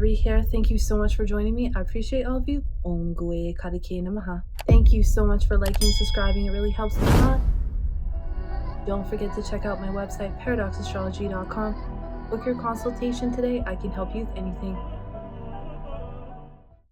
3 here. Thank you so much for joining me. I appreciate all of you. Om Gwe Kadike Namaha. Thank you so much for liking and subscribing. It really helps a lot. Don't forget to check out my website, paradoxastrology.com. Book your consultation today. I can help you with anything.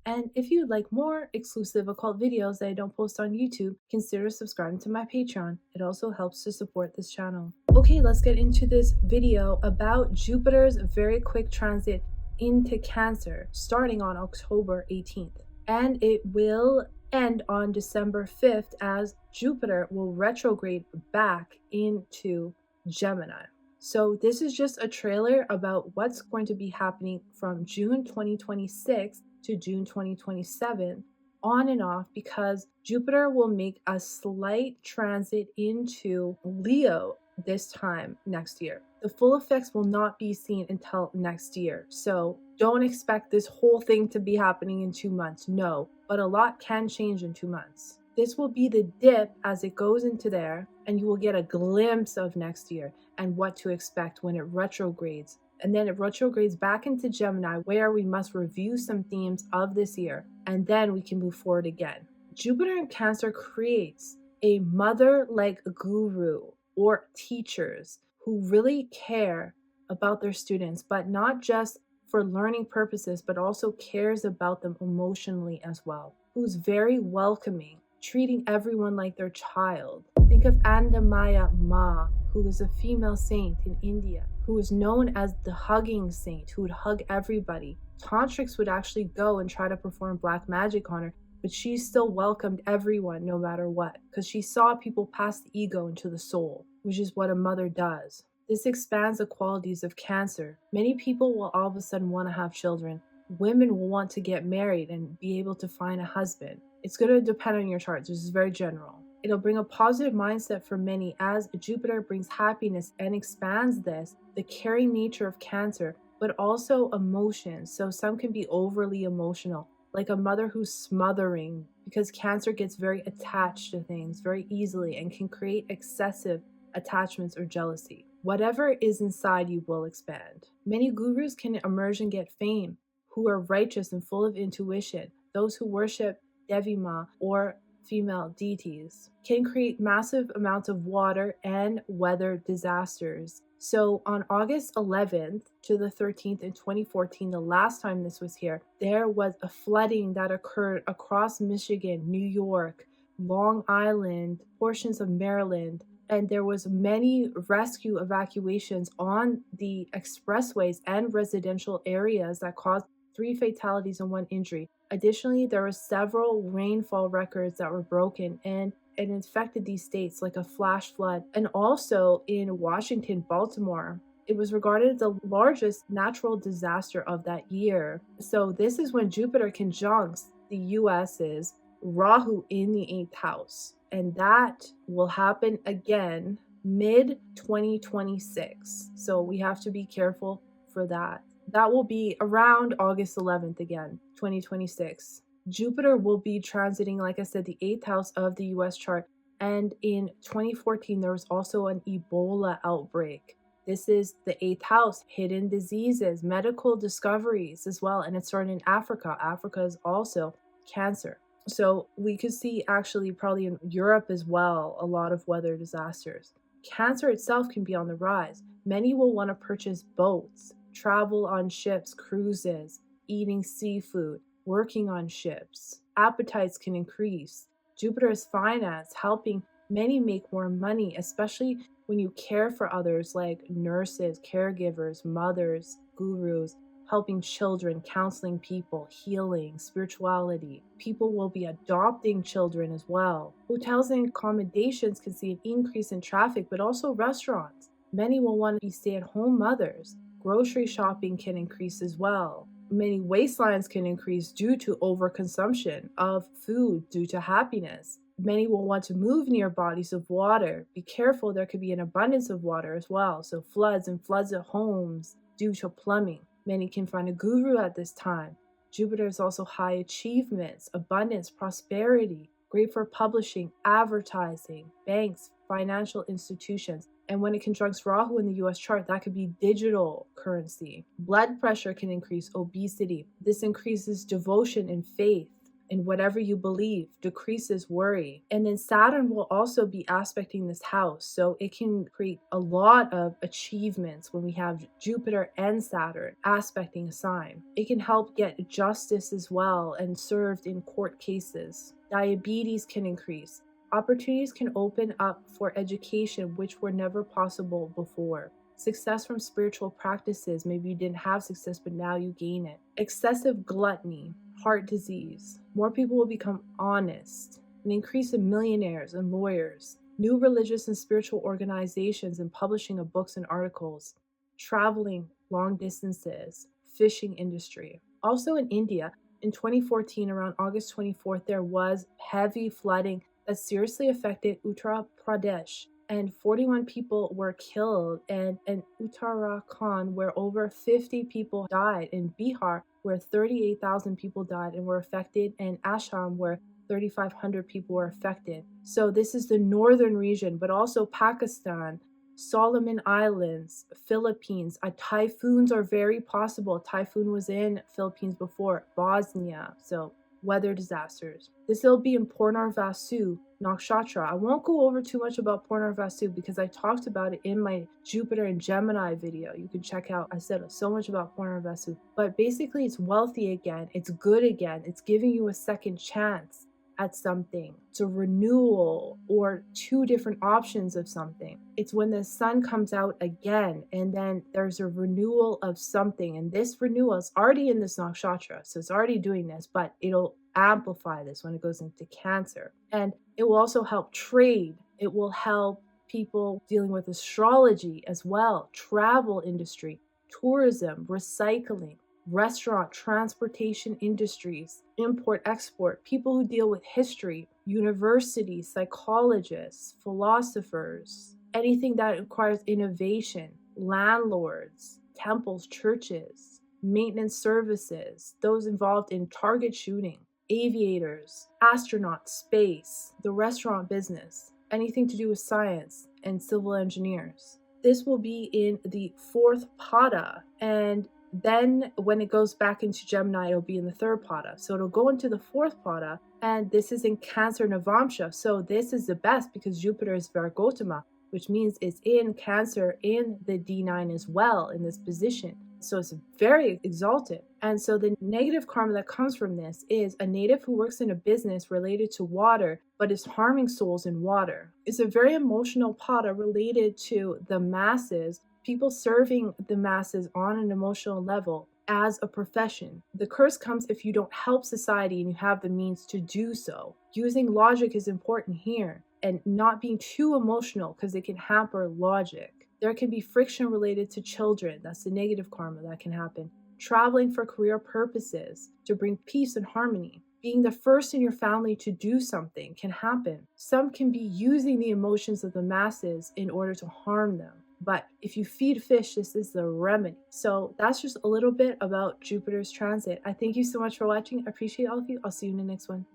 And if you'd like more exclusive occult videos that I don't post on YouTube, consider subscribing to my Patreon. It also helps to support this channel. Okay, let's get into this video about Jupiter's very quick transit into Cancer, starting on October 18th. And it will end on December 5th as Jupiter will retrograde back into Gemini. So this is just a trailer about what's going to be happening from June 2026 to June 2027, on and off, because Jupiter will make a slight transit into Leo this time next year. The full effects will not be seen until next year, so don't expect this whole thing to be happening in 2 months. No, but a lot can change in 2 months. This will be the dip as it goes into there, and you will get a glimpse of next year and what to expect when it retrogrades. And then it retrogrades back into Gemini, where we must review some themes of this year, and then we can move forward again. Jupiter in Cancer creates a mother-like guru or teachers who really care about their students, but not just for learning purposes, but also cares about them emotionally as well. Who's very welcoming, treating everyone like their child. Think of Andamaya Ma, who is a female saint in India, who is known as the hugging saint, who would hug everybody. Tantriks would actually go and try to perform black magic on her, but she still welcomed everyone no matter what, because she saw people pass the ego into the soul, which is what a mother does. This expands the qualities of Cancer. Many people will all of a sudden want to have children. Women will want to get married and be able to find a husband. It's going to depend on your charts. This is very general. It'll bring a positive mindset for many as Jupiter brings happiness and expands this, the caring nature of Cancer, but also emotions. So some can be overly emotional, like a mother who's smothering, because Cancer gets very attached to things very easily and can create excessive attachments or jealousy. Whatever is inside you will expand. Many gurus can emerge and get fame, who are righteous and full of intuition. Those who worship Devi Ma or female deities can create massive amounts of water and weather disasters. So on August 11th to the 13th in 2014, the last time this was here, there was a flooding that occurred across Michigan, New York, Long Island, portions of Maryland, and there was many rescue evacuations on the expressways and residential areas that caused 3 fatalities and 1 injury. Additionally, there were several rainfall records that were broken, and it infected these states like a flash flood. And also in Washington, Baltimore, it was regarded as the largest natural disaster of that year. So this is when Jupiter conjuncts the US's Rahu in the 8th house. And that will happen again mid-2026. So we have to be careful for that. That will be around August 11th again, 2026. Jupiter will be transiting, like I said, the 8th house of the US chart. And in 2014, there was also an Ebola outbreak. This is the 8th house, hidden diseases, medical discoveries as well. And it started in Africa. Africa is also Cancer. So we could see actually probably in Europe as well, a lot of weather disasters. Cancer itself can be on the rise. Many will want to purchase boats, travel on ships, cruises, eating seafood, working on ships. Appetites can increase. Jupiter is finance, helping many make more money, especially when you care for others like nurses, caregivers, mothers, gurus, helping children, counseling people, healing, spirituality. People will be adopting children as well. Hotels and accommodations can see an increase in traffic, but also restaurants. Many will want to be stay-at-home mothers. Grocery shopping can increase as well. Many waistlines can increase due to overconsumption of food due to happiness. Many will want to move near bodies of water. Be careful, there could be an abundance of water as well. So floods and floods at homes due to plumbing. Many can find a guru at this time. Jupiter is also high achievements, abundance, prosperity, great for publishing, advertising, banks, financial institutions, And when it conjuncts Rahu in the US chart, that could be digital currency. Blood pressure can increase, obesity. This increases devotion and faith in whatever you believe, decreases worry. And then Saturn will also be aspecting this house. So it can create a lot of achievements when we have Jupiter and Saturn aspecting a sign. It can help get justice as well and served in court cases. Diabetes can increase. Opportunities can open up for education, which were never possible before. Success from spiritual practices. Maybe you didn't have success, but now you gain it. Excessive gluttony, heart disease. More people will become honest. An increase in millionaires and lawyers. New religious and spiritual organizations and publishing of books and articles. Traveling long distances. Fishing industry. Also in India, in 2014, around August 24th, there was heavy flooding that seriously affected Uttar Pradesh. And 41 people were killed, and in Uttarakhand, where over 50 people died, in Bihar, where 38,000 people died and were affected, and Assam, where 3,500 people were affected. So this is the northern region, but also Pakistan, Solomon Islands, Philippines. Typhoons are very possible. A typhoon was in Philippines before, Bosnia. So weather disasters. This will be in Purnarvasu Nakshatra. I won't go over too much about Purnarvasu because I talked about it in my Jupiter and Gemini video. You can check out, I said so much about Purnarvasu. But basically it's wealthy again, it's good again, it's giving you a second chance at something. It's a renewal or two different options of something. It's when the sun comes out again and then there's a renewal of something. And this renewal is already in this nakshatra. So it's already doing this, but it'll amplify this when it goes into Cancer. And it will also help trade. It will help people dealing with astrology as well, travel industry, tourism, recycling, restaurant, transportation industries, import, export, people who deal with history, universities, psychologists, philosophers, anything that requires innovation, landlords, temples, churches, maintenance services, those involved in target shooting, aviators, astronauts, space, the restaurant business, anything to do with science and civil engineers. This will be in the fourth pada, and then when it goes back into Gemini, it'll be in the third pada. So it'll go into the fourth pada, and this is in Cancer Navamsha. So this is the best because Jupiter is Vargotama, which means it's in Cancer in the D9 as well in this position. So it's very exalted. And so the negative karma that comes from this is a native who works in a business related to water, but is harming souls in water. It's a very emotional pada related to the masses, people serving the masses on an emotional level as a profession. The curse comes if you don't help society and you have the means to do so. Using logic is important here and not being too emotional because it can hamper logic. There can be friction related to children. That's the negative karma that can happen. Traveling for career purposes to bring peace and harmony. Being the first in your family to do something can happen. Some can be using the emotions of the masses in order to harm them. But if you feed fish, this is the remedy. So that's just a little bit about Jupiter's transit. I thank you so much for watching. I appreciate all of you. I'll see you in the next one.